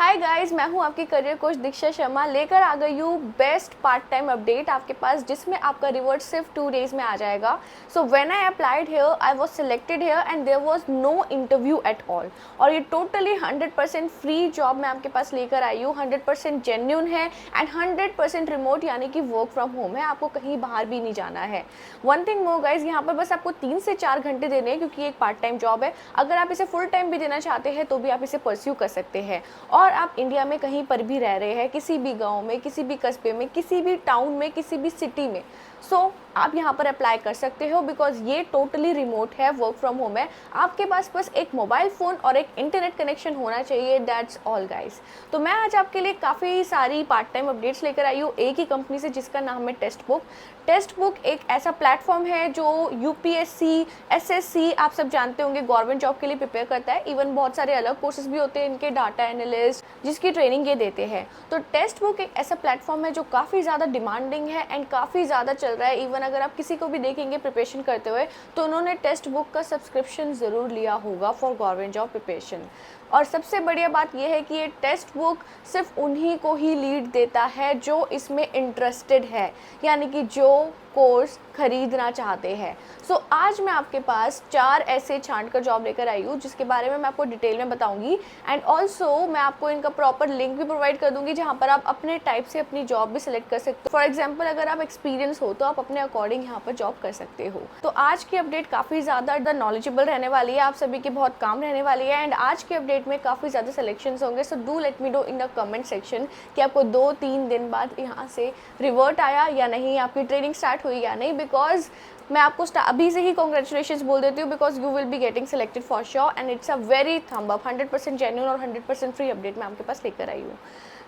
Hi guys, मैं हूं आपकी करियर कोच दीक्षा शर्मा। लेकर आ गई हूँ बेस्ट पार्ट टाइम अपडेट आपके पास, जिसमें आपका रिवॉर्ड सिर्फ 2 डेज में आ जाएगा। So when I applied here I was selected here and there was no interview at all. और ये टोटली 100% फ्री जॉब मैं आपके पास लेकर आई हूँ। 100% जेन्यून है एंड 100% रिमोट, यानी कि वर्क फ्रॉम होम है। आपको कहीं बाहर भी नहीं जाना है। वन थिंग मोर गाइज, यहाँ पर बस आपको 3 से 4 घंटे देने हैं, क्योंकि एक पार्ट टाइम जॉब है। अगर आप इसे फुल टाइम भी देना चाहते हैं तो भी आप इसे परस्यू कर सकते हैं। और आप इंडिया में कहीं पर भी रह रहे हैं, किसी भी गांव में, किसी भी कस्बे में, किसी भी टाउन में, किसी भी सिटी में, सो आप यहाँ पर अप्लाई कर सकते हो। बिकॉज ये टोटली रिमोट है, वर्क फ्रॉम होम है। आपके पास बस एक मोबाइल फ़ोन और एक इंटरनेट कनेक्शन होना चाहिए, दैट्स ऑल गाइस। तो मैं आज आपके लिए काफ़ी सारी पार्ट टाइम अपडेट्स लेकर आई हूँ एक ही कंपनी से, जिसका नाम है टेस्ट बुक। टेस्ट बुक एक ऐसा प्लेटफॉर्म है जो यूपीएससी, एसएससी, आप सब जानते होंगे, गवर्नमेंट जॉब के लिए प्रिपेयर करता है। इवन बहुत सारे अलग कोर्सेज भी होते हैं इनके, डाटा एनालिस्ट, जिसकी ट्रेनिंग ये देते हैं। तो टेस्ट बुक एक ऐसा प्लेटफॉर्म है जो काफ़ी ज़्यादा डिमांडिंग है एंड काफ़ी ज़्यादा चल रहा है। इवन अगर आप किसी को भी देखेंगे प्रिपरेशन करते हुए तो उन्होंने टेस्ट बुक का सब्सक्रिप्शन ज़रूर लिया होगा फॉर गवर्नमेंट जॉब प्रिपरेशन। और सबसे बढ़िया बात यह है कि ये टेस्ट बुक सिर्फ उन्हीं को ही लीड देता है जो इसमें इंटरेस्टेड है, यानी कि जो कोर्स खरीदना चाहते हैं। सो आज मैं आपके पास 4 ऐसे छांट कर जॉब लेकर आई हूँ, जिसके बारे में मैं आपको डिटेल में बताऊंगी। एंड ऑल्सो मैं आपको इनका प्रॉपर लिंक भी प्रोवाइड कर दूंगी, जहाँ पर आप अपने टाइप से अपनी जॉब भी सिलेक्ट कर सकते हो। फॉर एग्जाम्पल, अगर आप एक्सपीरियंस हो तो आप अपने अकॉर्डिंग यहाँ पर जॉब कर सकते हो। तो आज की अपडेट काफ़ी ज़्यादा नॉलेजेबल रहने वाली है, आप सभी की बहुत काम रहने वाली है। एंड आज की अपडेट में काफ़ी ज़्यादा सिलेक्शंस होंगे। So do let me no in the comment section कि आपको 2-3 दिन बाद यहाँ से रिवर्ट आया या नहीं, आपकी ट्रेनिंग स्टार्ट हुई या नहीं। बिकॉज मैं आपको अभी से ही कॉन्ग्रेचुलेशंस बोल देती हूँ, because you will be getting selected for sure and it's a very thumb up. 100% genuine और 100% फ्री अपडेट मैं आपके पास लेकर आई हूँ।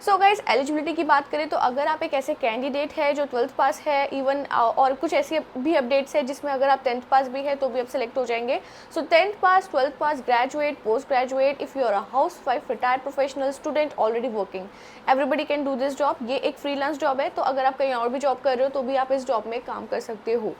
सो गाइज, एलिजिबिलिटी की बात करें तो अगर आप एक ऐसे कैंडिडेट है जो 12th पास है, इवन और कुछ ऐसी भी अपडेट्स है जिसमें अगर आप 10th पास भी है तो भी आप सिलेक्ट हो जाएंगे। So 10th pass, 12th pass, graduate, post graduate, if you are a housewife, retired professional, student, already working, everybody can do this job. ये एक फ्रीलांस जॉब है, तो अगर आप कहीं और भी जॉब कर रहे हो तो भी आप इस जॉब में काम कर सकते हो।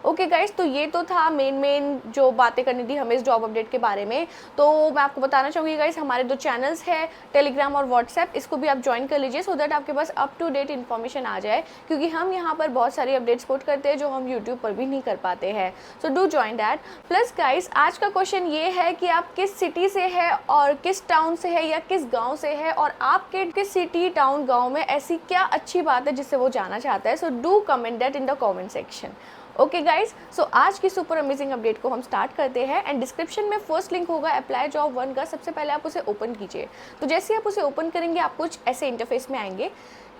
ओके गाइज, तो ये तो था मेन जो बातें करनी थी हमें इस जॉब अपडेट के बारे में। तो मैं आपको बताना चाहूँगी गाइज, हमारे 2 चैनल्स हैं, टेलीग्राम और व्हाट्सएप, इसको भी आप ज्वाइन कर लीजिए, सो दैट आपके पास अप टू डेट इन्फॉर्मेशन आ जाए, क्योंकि हम यहाँ पर बहुत सारी अपडेट्स पोस्ट करते हैं जो हम यूट्यूब पर भी नहीं कर पाते हैं। So do join that. Plus guys, आज का क्वेश्चन ये है कि आप किस सिटी से है और किस टाउन से है या किस गाँव से है, और आपके किस सिटी, टाउन, गाँव में ऐसी क्या अच्छी बात है जिससे वो जाना चाहता है। So do comment that in the comment section. Okay guys, so आज की सुपर अमेजिंग अपडेट को हम स्टार्ट करते हैं। एंड डिस्क्रिप्शन में फर्स्ट लिंक होगा अप्लाई जॉब 1 का, सबसे पहले आप उसे ओपन कीजिए। तो जैसे आप उसे ओपन करेंगे आप कुछ ऐसे इंटरफेस में आएंगे।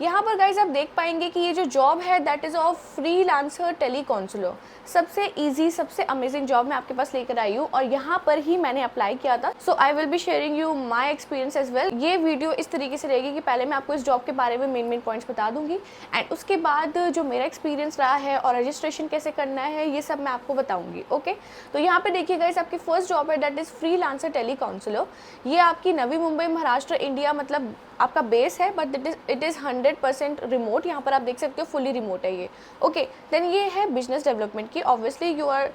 यहाँ पर गाइज आप देख पाएंगे कि ये जो जॉब है that is of freelancer tele counsellor. सबसे इजी, सबसे अमेजिंग जॉब मैं आपके पास लेकर आई हूँ और यहाँ पर ही मैंने अप्लाई किया था। So I will be sharing you my experience as well. ये वीडियो इस तरीके से रहेगी कि पहले मैं आपको इस जॉब के बारे में मेन पॉइंट्स बता दूंगी, एंड उसके बाद जो मेरा एक्सपीरियंस रहा है और रजिस्ट्रेशन कैसे करना है ये सब मैं आपको बताऊंगी। ओके, तो यहाँ पे देखिए गाइस, आपकी फर्स्ट जॉब है that is freelancer tele counsellor. ये आपकी नवी मुंबई, महाराष्ट्र, इंडिया, मतलब आपका बेस है, बट इट इज़ 100% रिमोट। यहाँ पर आप देख सकते हो फुली रिमोट है ये। ओके, देन ये है बिजनेस डेवलपमेंट की। Obviously you are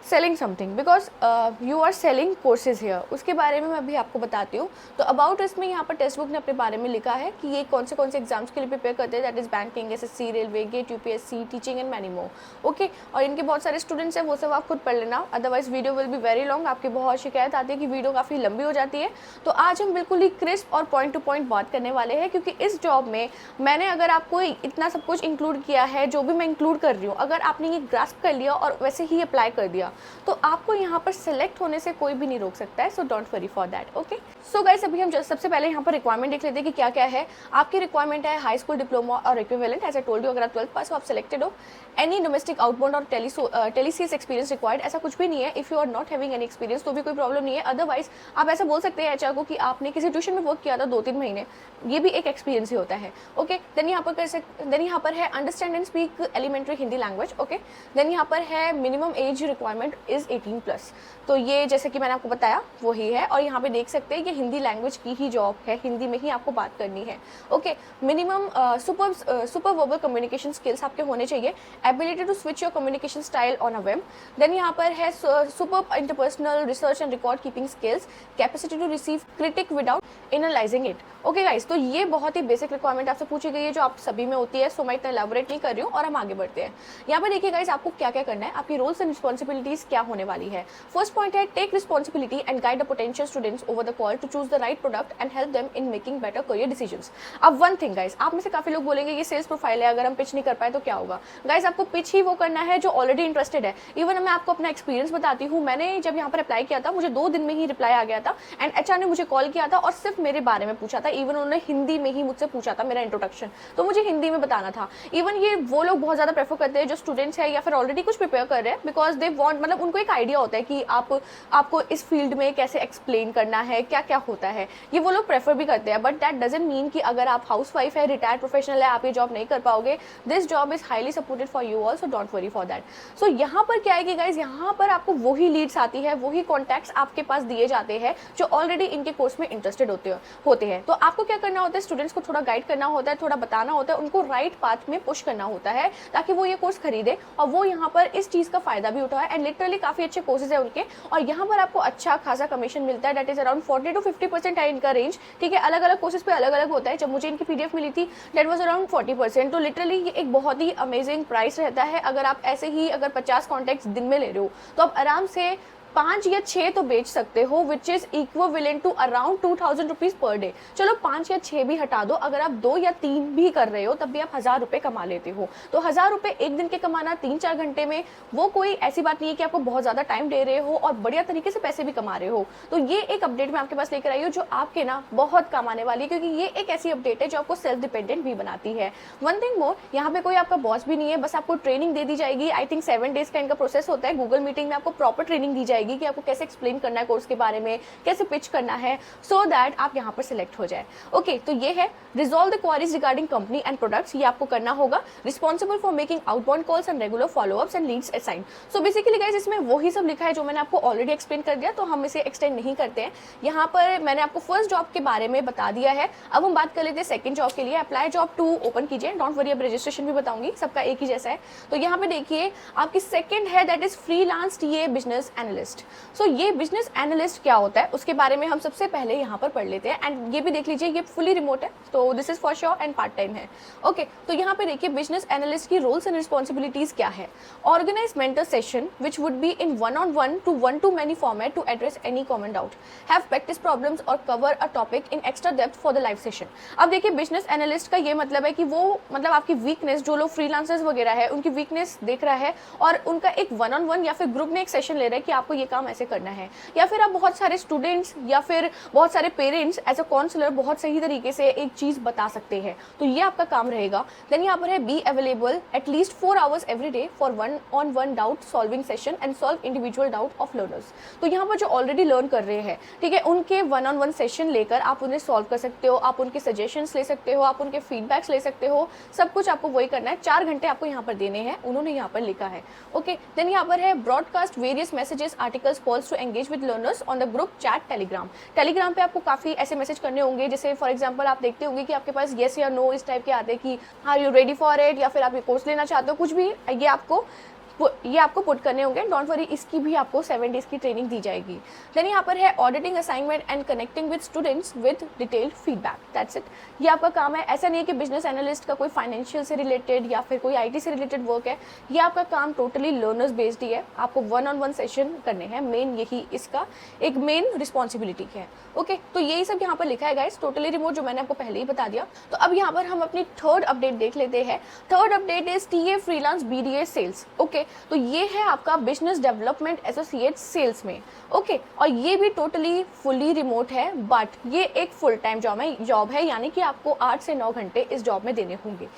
selling something because you are selling courses here, उसके बारे में मैं अभी आपको बताती हूँ। तो अबाउट इसमें यहाँ पर टेक्स्ट बुक ने अपने बारे में लिखा है कि ये कौन से एग्जाम्स के लिए प्रिपेयर करते हैं, that is banking, SSC, railway, GATE, UPSC, teaching and many more. Okay, और इनके बहुत सारे स्टूडेंट्स हैं, वो सब आप खुद पढ़ लेना, otherwise video will be very long. आपकी बहुत शिकायत आती है कि वीडियो काफ़ी लंबी हो जाती है। तो आज हम बिल्कुल ही क्रिस्प और पॉइंट टू पॉइंट बात करने वाले हैं, क्योंकि इस जॉब में मैंने अगर आपको इतना सब कुछ इंक्लूड किया है, जो भी मैं इंक्लूड कर रही हूँ, अगर आपने ये ग्रास्प कर लिया और वैसे ही अप्लाई कर दिया तो आपको यहाँ पर सिलेक्ट होने से कोई भी नहीं रोक सकता है। सो don't worry for that. Okay, so guys, अभी हम सबसे पहले यहाँ पर रिक्वायरमेंट देख लेते हैं कि क्या क्या है। आपकी रिक्वायरमेंट है हाई स्कूल डिप्लोमा और equivalent, as I told you. अगर आप 12th पास हो, आप सिलेक्टेड हो। एनी डोमेस्टिक आउटबाउंड और टेलीसीएस एक्सपीरियंस रिक्वायर्ड, ऐसा कुछ भी नहीं है। If you are not having any experience तो भी कोई प्रॉब्लम नहीं है। अदरवाइज आप ऐसा बोल सकते हैं एचआर को कि आपने किसी ट्यूशन में वर्क किया था 2-3 महीने, ये भी एक एक्सपीरियंस ही होता है। ओके, देन यहाँ पर है understand and speak elementary Hindi language. Okay, then यहाँ पर है minimum age requirement requirement is 18+। तो ये जैसे कि मैंने आपको बताया वही है, और यहाँ पे देख सकते हैं कि हिंदी लैंग्वेज की ही जॉब है, हिंदी में ही आपको बात करनी है। Okay, minimum super verbal communication skills आपके होने चाहिए, ability to switch your communication style on a web. Then यहाँ पर है super interpersonal research and record keeping skills, capacity to receive critic without analysing it. Okay guys, तो ये बहुत ही basic requirement आपसे पूछी गई है जो आप सभी में होती है, सो मैं इतना एलैबोरेट नहीं कर रही हूँ और हम आगे बढ़ते हैं। यहाँ पर देखिए गाइस, आपको क्या क्या करना है, आपकी रोल्स एंड रिस्पॉन्सिबिलिटीज क्या होने वाली है। फर्स्ट पॉइंट है, take responsibility and guide the potential students over the call to choose the right product and help them in making better career decisions. अब वन थिंग गाइस, आप में से काफी लोग बोलेंगे ये सेल्स प्रोफाइल है, अगर हम पिच नहीं कर पाए तो क्या होगा। गाइस, आपको पिच ही वो करना है जो ऑलरेडी इंटरेस्टेड है। इवन मैं आपको अपना एक्सपीरियंस बताती हूँ, मैंने जब यहाँ पर अप्लाई किया था मुझे 2 दिन में ही रिप्लाई आ गया था, एंड एचआर ने मुझे कॉल किया था और सिर्फ मेरे बारे में पूछा था। इवन उन्होंने हिंदी में ही मुझसे पूछा था मेरा इंट्रोडक्शन, तो मुझे हिंदी में बताना था। इवन ये वो लोग बहुत ज़्यादा प्रेफर करते हैं जो स्टूडेंट्स है या फिर ऑलरेडी कुछ प्रिपेयर कर रहे हैं, बिकॉज दे वांट, मतलब उनको एक आइडिया होता है कि आपको इस फील्ड में कैसे एक्सप्लेन करना है, क्या क्या होता है, ये वो लोग प्रेफर भी करते हैं। बट दैट डजंट मीन कि अगर आप हाउसवाइफ है, रिटायर्ड प्रोफेशनल है, आप ये जॉब नहीं कर पाओगे। This job is highly supported for you also, don't worry for that. So यहाँ पर क्या है कि गाइज, यहाँ पर आपको वही लीड्स आती है, वही कॉन्टैक्ट्स आपके पास दिए जाते हैं जो ऑलरेडी इनके कोर्स में इंटरेस्टेड होते हैं। तो आपको क्या करना होता है, स्टूडेंट्स को थोड़ा गाइड करना होता है, थोड़ा बताना होता है, उनको राइट पाथ में पुश करना होता है ताकि वो ये कोर्स खरीदे और वो यहाँ पर इस चीज़ का फायदा भी उठाए। एंड लिटरली काफ़ी अच्छे कोर्सेज है उनके, और यहाँ पर आपको अच्छा खासा कमीशन मिलता है, दैट इज अराउंड 40 to 50% है इनका रेंज। ठीक है, अलग अलग कोर्सेज पे अलग अलग होता है। जब मुझे इनकी पीडीएफ मिली थी दैट वाज अराउंड 40%। तो लिटरली ये एक बहुत ही अमेजिंग प्राइस रहता है। अगर आप ऐसे ही अगर 50 कॉन्टैक्ट्स दिन में ले रहे हो तो आप आराम से 5 या 6 तो बेच सकते हो, which is equivalent to around 2000 rupees per day. चलो 5 या 6 भी हटा दो, अगर आप 2 या 3 भी कर रहे हो तब भी आप 1000 रुपये कमा लेते हो। तो 1000 रुपये एक दिन के कमाना 3-4 घंटे में, वो कोई ऐसी बात नहीं है कि आपको बहुत ज़्यादा टाइम दे रहे हो और बढ़िया तरीके से पैसे भी कमा रहे हो। तो ये एक अपडेट मैं आपके पास लेकर आई हूँ जो आपके ना बहुत काम आने वाली है, क्योंकि ये एक ऐसी अपडेट है जो आपको सेल्फ डिपेंडेंट भी बनाती है। वन थिंग मोर, यहाँ पे कोई आपका बॉस भी नहीं है, बस आपको ट्रेनिंग दे दी जाएगी। आई थिंक 7 डेज का इनका प्रोसेस होता है। गूगल मीटिंग में आपको प्रॉपर ट्रेनिंग दी जाएगी कि आपको कैसे एक्सप्लेन करना है कोर्स के बारे में, कैसे पिच करना है, सो दैट आप यहाँ पर सिलेक्ट हो जाए। ओके, तो ये है resolve the queries regarding company and products, ये आपको करना होगा। Responsible for making outbound calls and regular followups and leads assign. So basically guys, इसमें वही सब लिखा है जो मैंने आपको ऑलरेडी एक्सप्लेन कर दिया, तो हम इसे एक्सटेंड नहीं करते हैं। यहाँ पर मैंने आपको फर्स्ट जॉब के बारे में बता दिया है। अब हम बात कर लेते हैं सेकंड जॉब के लिए। अप्लाई जॉब 2 ओपन कीजिए, डोंट वरी, अब रजिस्ट्रेशन भी बताऊंगी, सबका एक ही जैसा है। तो यहाँ पे देखिए आपकी सेकंड है, that is freelance TA business analyst. So ये बिजनेस एनालिस्ट क्या होता है उसके बारे में हम सबसे पहले यहाँ पर पढ़ लेते हैं। एंड ये भी देख लीजिए, ये फुली रिमोट है, तो this is for sure and part time है। ओके, तो यहाँ पे देखिए बिजनेस एनालिस्ट की रोल्स एंड रिस्पॉन्सिबिलिटीज क्या है। Organise mentor session which would be in 1-on-1 to 1-to-many format to address any common doubt, have practice problems और cover a topic in extra depth for the live session. अब देखिए business analyst का ये मतलब है कि वो मतलब आपकी वीकनेस, जो लोग फ्रीलांसर्स वगैरह है उनकी वीकनेस देख रहा है और उनका एक 1-on-1 या फिर ग्रुप में एक सेशन ले रहा है कि आपको ये काम ऐसे करना है, या फिर आप बहुत सारे स्टूडेंट्स या फिर बहुत सारे पेरेंट्स एज अ काउंसलर बहुत सही तरीके से एक चीज बता सकते हैं, तो ये आपका काम रहेगा। देन यहाँ पर है be available at least 4 hours every day for 1-on-1 doubt solving session and solve individual doubt of learners. तो यहाँ पर जो ऑलरेडी लर्न कर रहे हैं, ठीक है, उनके 1-on-1 सेशन लेकर आप उन्हें सॉल्व कर सकते हो, आप उनके सजेशंस ले सकते हो, आप उनके फीडबैक्स ले सकते हो, सब कुछ आपको वही करना है। 4 घंटे आपको यहाँ पर देने हैं, उन्होंने यहाँ पर लिखा है। ओके, देन यहाँ पर है broadcast various messages articles calls to engage with learners on the group chat Telegram पे आपको काफी ऐसे मैसेज करने होंगे, जैसे फॉर एग्जांपल आप देखते होंगे कि आपके पास येस या नो इस टाइप के आते हैं कि are you ready for it, या फिर आप ये कोर्स लेना चाहते हो, कुछ भी ये आपको पुट करने होंगे। डोंट वरी, इसकी भी आपको 7 डेज की ट्रेनिंग दी जाएगी। देन यहाँ पर है auditing assignment and connecting with students with detailed feedback, that's it. ये आपका काम है। ऐसा नहीं है कि बिजनेस एनालिस्ट का कोई फाइनेंशियल से रिलेटेड या फिर कोई आईटी से रिलेटेड वर्क है, ये आपका काम टोटली लर्नर्स बेस्ड ही है। आपको 1-on-1 सेशन करने हैं, मेन यही इसका एक मेन रिस्पॉन्सिबिलिटी है। ओके, तो यही सब यहाँ पर लिखा है गाइस, टोटली रिमोट, जो मैंने आपको पहले ही बता दिया। तो अब यहाँ पर हम अपनी थर्ड अपडेट देख लेते हैं। Third update is TA freelance BDA sales. Okay, तो ये है आपका बिजनेस डेवलपमेंट एसोसिएट सेल्स में। ओके, और ये भी टोटली फुली रिमोट है, बट ये एक फुल टाइम जॉब है, यानी कि आपको 8 से 9 घंटे इस जॉब में देने होंगे।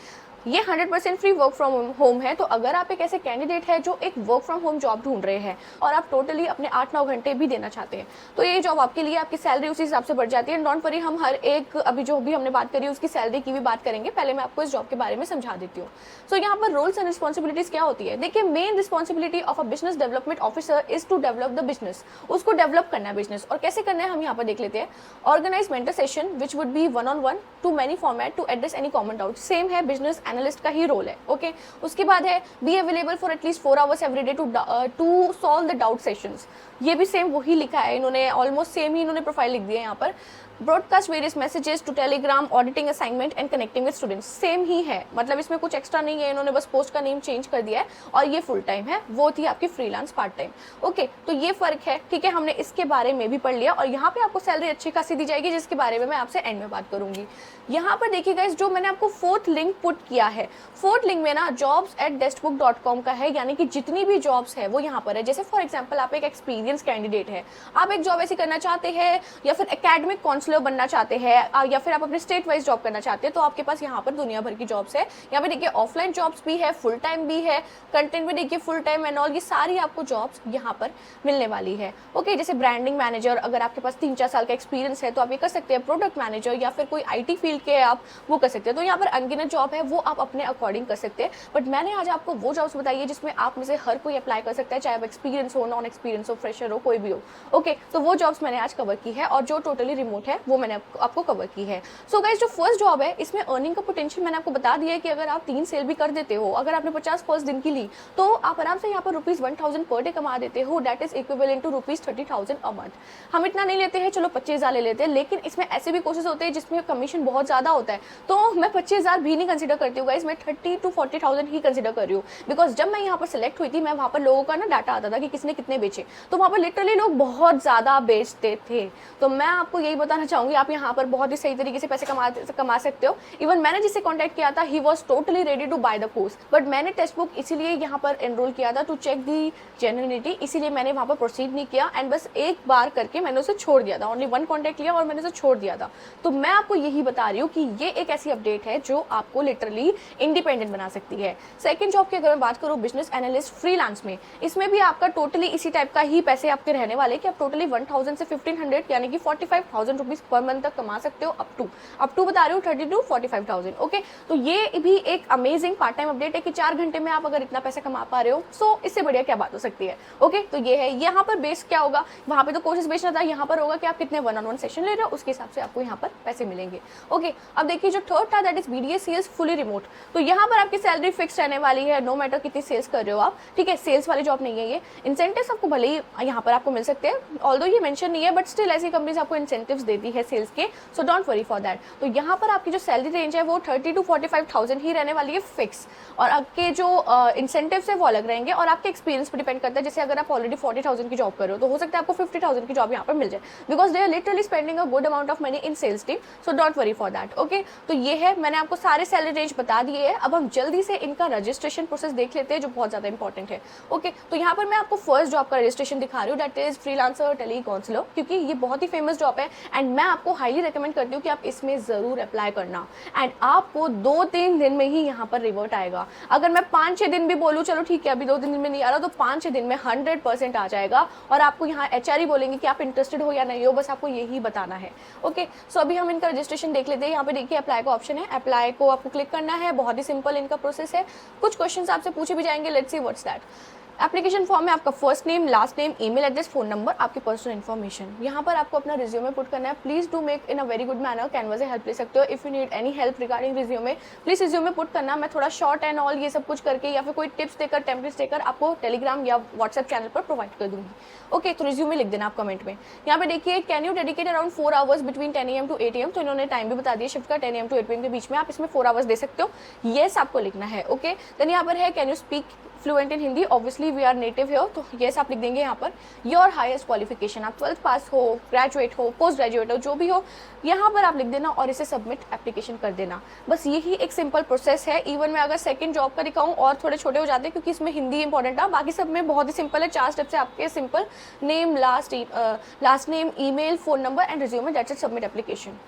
ये 100% फ्री वर्क फ्रॉम होम है। तो अगर आप एक ऐसे कैंडिडेट है जो एक वर्क फ्रॉम होम जॉब ढूंढ रहे हैं और आप टोटली अपने 8-9 घंटे भी देना चाहते हैं, तो ये जॉब आपके लिए, आपकी सैलरी उसी हिसाब से बढ़ जाती है। डोंट वरी, हम हर एक अभी जो भी हमने बात करी उसकी सैलरी की भी बात करेंगे। पहले मैं आपको इस जॉब के बारे में समझा देती हूँ। सो यहाँ पर रोल्स एंड रिस्पॉन्सिबिलिटीज क्या होती है? देखिए, main responsibility of a business development officer is to develop the business. उसको डेवलप करना है बिजनेस, और कैसे करना है हम यहाँ पर देख लेते हैं। Organise mentor session which would be 1-on-1 to many format to address any common doubt. Same है, बिजनेस एनालिस्ट का ही रोल है। ओके, उसके बाद है be available for at least 4 hours every day to solve the doubt sessions. ये भी same वही लिखा है इन्होंने, ऑलमोस्ट सेम ही इन्होंने प्रोफाइल लिख दिया है यहाँ पर। Broadcast various messages to Telegram, auditing assignment and connecting with students. Same ही है, मतलब इसमें कुछ एक्स्ट्रा नहीं है, इन्होंने बस पोस्ट का नेम चेंज कर दिया है। और ये फुल टाइम है, वो थी आपकी फ्रीलांस पार्ट टाइम। ओके, तो ये फर्क है, ठीक है, हमने इसके बारे में भी पढ़ लिया। और यहाँ पे आपको सैलरी अच्छी खासी दी जाएगी, जिसके बारे में मैं आपसे एंड में बात करूंगी। यहाँ पर देखिए गाइस, जो मैंने आपको 4th लिंक पुट किया है, 4th लिंक में ना jobs@deskbook.com का है, यानी कि जितनी भी जॉब्स है वो यहाँ पर है। जैसे फॉर एग्जाम्पल आप एक एक्सपीरियंस कैंडिडेट है, आप एक जॉब ऐसी करना चाहते हैं, या फिर एकेडमिक काउंसलर बनना चाहते हैं, या फिर आप अपने स्टेट वाइज जॉब करना चाहते हैं, तो आपके पास यहाँ पर दुनिया भर की जॉब्स है। यहाँ पे देखिए ऑफलाइन जॉब्स भी है, फुल टाइम भी है, कंटेंट भी देखिए फुल टाइम एंड ऑल, ये सारी आपको जॉब्स यहाँ पर मिलने वाली है। ओके, जैसे ब्रांडिंग मैनेजर, अगर आपके पास 3-4 साल का एक्सपीरियंस है तो आप ये कर सकते हैं। प्रोडक्ट मैनेजर या फिर कोई IT फील्ड के आप वो कर सकते हैं। तो यहाँ पर अनगिनत जॉब है, वो आप अपने अकॉर्डिंग कर सकते हैं। बट मैंने आज आपको वो जॉब्स बताई है जिसमें आप में से हर कोई अप्लाई कर सकता है, चाहे आप एक्सपीरियंस हो, नॉन एक्सपीरियंस हो, फ्रेशर हो, कोई भी हो। ओके, तो वो जॉब्स मैंने आज कवर की है, और जो टोटली रिमोट है वो मैंने आपको कवर की है। सो गाइस, जो फर्स्ट जॉब है इसमें अर्निंग का पोटेंशियल मैंने आपको बता दिया है कि अगर आप 3 सेल भी कर देते हो, अगर आपने 50 फर्स्ट दिन की ली, तो आप आराम से यहाँ पर ₹1,000 पर डे कमा देते हो। That is equivalent to ₹30,000 a month. हम इतना नहीं लेते हैं, चलो 25,000 ले लेते हैं, लेकिन इसमें ऐसे भी कोर्सेज होते हैं जिसमें कमीशन बहुत ज्यादा होता है, तो मैं 25,000 भी नहीं कंसीडर करती हूँ गाइस, मैं 30 to 40,000 ही कंसीडर कर रही हूँ। बिकॉज जब मैं यहाँ पर सिलेक्ट हुई थी, मैं वहाँ पर लोगों का ना डाटा आता था कि किसने कितने बेचे, तो वहाँ पर लिटरली लोग बहुत ज्यादा बेचते थे। तो मैं आपको यही बताना चाहूंगी, आप यहाँ पर बहुत ही सही तरीके से पैसे कमा सकते हो। इवन मैंने जिससे कॉन्टैक्ट किया था, he was totally ready to buy the course, but मैंने टेक्स्ट बुक इसीलिए यहाँ पर एनरोल किया था टू चेक दी जेन्युइनिटी, इसीलिए मैंने वहाँ पर प्रोसीड नहीं किया, एंड बस एक बार करके मैंने उसे छोड़ दिया था। ओनली 1 कॉन्टैक्ट लिया और मैंने उसे छोड़ दिया था। तो मैं आपको यही बता रही हूँ कि ये एक ऐसी अपडेट है जो आपको लिटरली इंडिपेंडेंट बना सकती है। सेकंड जॉब की अगर मैं बात करूँ, बिजनेस एनालिस्ट फ्रीलांस में, इसमें भी आपका टोटली इसी टाइप का ही पैसे आपके रहने वाले कि आप टोटली 1,000 से 1,500 यानी कि 45,000 रुपीज पर मंथ तक कमा सकते हो, अप टू बता रही हूँ 30 to 45,000। ओके, तो ये भी एक अमेजिंग पार्ट टाइम अपडेट है कि 4 घंटे में आप अगर इतना पैसा कमा पा रहे हो, सो इससे बढ़िया क्या बात हो सकती है। ओके, तो ये है। यहाँ पर बेस क्या होगा, वहाँ पे तो कोर्सेज बेचना था, यहाँ पर होगा कि आप कितने 1-on-1 सेशन ले रहे हो, उसके हिसाब से आपको यहाँ पर पैसे मिलेंगे। ओके, अब देखिए जो थर्ड था, that is BDA sales fully remote. तो यहाँ पर आपकी सैलरी फिक्स रहने वाली है, नो मैटर कितनी सेल्स कर रहे हो आप, ठीक है। सेल्स वाली जॉब नहीं है ये। इंसेंटिव्स आपको भले ही यहाँ पर आपको मिल सकते हैं, ऑल्दो ये मेंशन नहीं है, बट स्टिल ऐसी कंपनीज आपको इंसेंटिव्स देती है सेल्स के, सो डोंट वरी फॉर दैट। तो यहाँ पर आपकी जो सैलरी रेंज है वो 30 to 45,000 ही रहने वाली है फिक्स, और आपके जो इंसेंटिव्स है वो अलग रहेंगे, और आपके एक्सपीरियंस पर डिपेंड करता है। जैसे अगर आप ऑलरेडी 40,000 की जॉब कर रहे हो, तो हो सकता है आपको 50,000 की जॉब यहाँ पर मिल जाए, because they are literally spending a good amount of money in sales team, so don't worry for that. Okay, तो ये है, मैंने आपको सारे सैलरी रेंज बता दिए हैं। अब हम जल्दी से इनका रजिस्ट्रेशन प्रोसेस देख लेते हैं, जो बहुत ज्यादा इंपॉर्टेंट है। ओके, तो यहाँ पर मैं आपको फर्स्ट जॉब का रजिस्ट्रेशन दिखा रही हूँ, that is freelancer tele counsellor, क्योंकि ये बहुत ही फेमस जॉब है, एंड मैं आपको हाईली रिकमेंड करती हूँ कि आप इसमें जरूर अप्लाई करना, एंड आपको 2-3 दिन में ही यहाँ पर रिवर्ट आएगा। अगर मैं 5-6 दिन भी बोलूँ, चलो ठीक है, अभी 2-3 दिन में नहीं आ रहा, तो 5-6 दिन में 100% आ जाएगा, और आपको यहाँ HR बोलेंगे कि आप इंटरेस्टेड हो या नहीं हो, बस आपको यही बताना है। ओके, सो अभी हम इनका रजिस्ट्रेशन देख लेते हैं। यहाँ पे देखिए अप्लाई का ऑप्शन है, अप्लाई को आपको क्लिक करना है, बहुत ही सिंपल इनका प्रोसेस है। कुछ क्वेश्चंस आपसे पूछे भी जाएंगे, let's see what's that. Application form में आपका first name, last name, email address, phone number, आपकी पर्सनल इन्फॉर्मेशन। यहाँ पर आपको अपना रिज्यूमे पुट करना है। Please do make in a very good manner, Canva से हेल्प ले सकते हो। If you need any help regarding resume, please resume put करना। मैं थोड़ा शॉर्ट एंड ऑल ये सब कुछ करके या फिर कोई टिप्स देकर, टेम्पलेट्स देकर आपको टेलीग्राम या व्हाट्सएप चैनल पर प्रोवाइड कर दूंगी। ओके, तो रिज्यूमे लिख देना आप कमेंट में। यहाँ पे देखिए, can you dedicate around 4 hours between 10 AM to 8 AM, तो इन्होंने टाइम भी बता दिया शिफ्ट का, 10 AM to 8 PM के बीच में आप इसमें 4 आवर्स दे सकते हो। येस आपको लिखना है। ओके, देन यहाँ पर है can you speak fluent in Hindi, obviously we are native है, तो येस आप लिख देंगे यहाँ पर। योर हाईएस्ट क्वालिफिकेशन, आप 12th पास हो, ग्रेजुएट हो, पोस्ट ग्रेजुएट हो, जो भी हो, यहाँ पर आप लिख देना और इसे सबमिट एप्लीकेशन कर देना। बस यही एक सिंपल प्रोसेस है। इवन मैं अगर सेकंड जॉब का दिखाऊं और थोड़े छोटे हो जाते हैं, क्योंकि इसमें हिंदी इंपॉर्टेंट है, बाकी सब में बहुत ही सिंपल है। 4 स्टेप्स है आपके, simple name, last name, email, phone number and resume, that's it, submit application.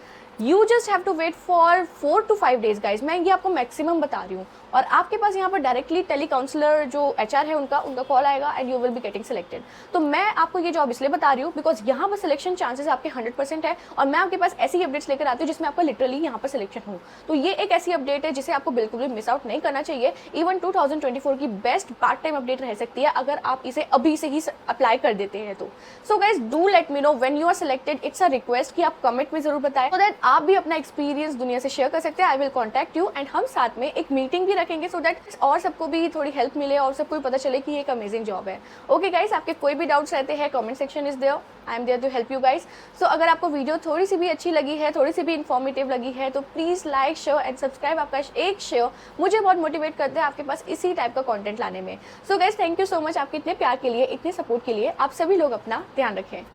You just have to wait for 4 to 5 days guys, मैं ये आपको मैक्सिमम बता रही हूँ। और आपके पास यहाँ पर डायरेक्टली टेली काउंसलर जो HR है उनका कॉल आएगा and you will be getting selected. तो मैं आपको ये जॉब इसलिए बता रही हूँ बिकॉज यहाँ पर सिलेक्शन चांसेस आपके 100% है, और मैं आपके पास ऐसी अपडेट्स लेकर आती हूँ जिसमें आपका लिटरली यहाँ पर सिलेक्शन हो। तो ये एक ऐसी अपडेट है जिसे आपको बिल्कुल भी मिस आउट नहीं करना चाहिए। इवन 2024 की बेस्ट पार्ट टाइम अपडेट रह सकती है अगर आप इसे अभी से ही अप्लाई कर देते हैं तो। So guys do let me know when you are selected. It's a request कि आप कमेंट में जरूर बताएं सो दैट आप भी अपना एक्सपीरियंस दुनिया से शेयर कर सकते हैं। I will contact you and हम साथ में एक मीटिंग भी रखेंगे सो दैट और सबको भी थोड़ी हेल्प मिले और सबको भी पता चले कि ये एक अमेजिंग जॉब है। ओके गाइस, आपके कोई भी डाउट्स रहते हैं comment section is there, I am there to help you guys. So अगर आपको वीडियो थोड़ी सी भी अच्छी लगी है, थोड़ी सी भी इन्फॉर्मेटिव लगी है तो please like share and subscribe. आपका एक शेयर मुझे बहुत मोटिवेट करते हैं आपके पास इसी टाइप का कंटेंट लाने में। So guys thank you so much आपके इतने प्यार के लिए, इतने सपोर्ट के लिए। आप सभी लोग अपना ध्यान रखें।